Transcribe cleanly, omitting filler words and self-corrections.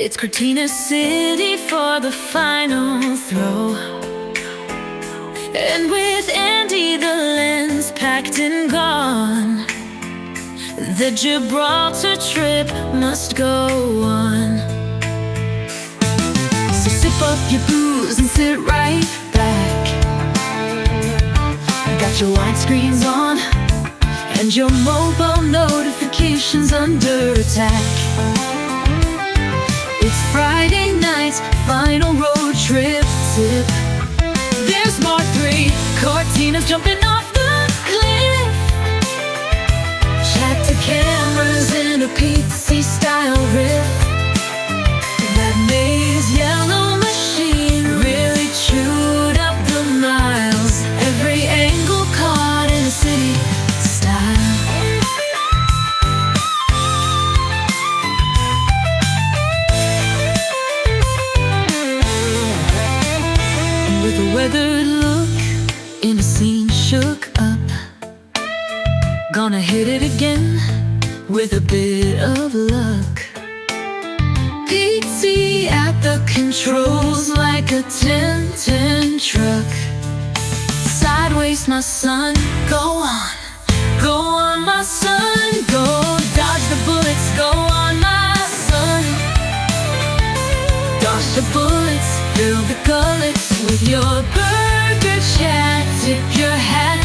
It's Cortina City for the final throw, and with Andy the lens packed and gone, the Gibraltar trip must go on. So sip up your booze and sit right back. Got your widescreens on and your mobile notifications under attack. It's Friday night's final road trip tip. There's Mk3 Cortinas jumping off the cliff. Chat to cameras in a PC style riff. That maze yellow machine really chewed up the miles. Every angle caught in a city style. With a weathered look in a scene shook up, gonna hit it again with a bit of luck. PT at the controls like a 10-10 truck. Sideways, my son, go on my son. Go dodge the bullets, go on my son. Dodge the bullets, fill the gullets with your burger chat. Tip your hat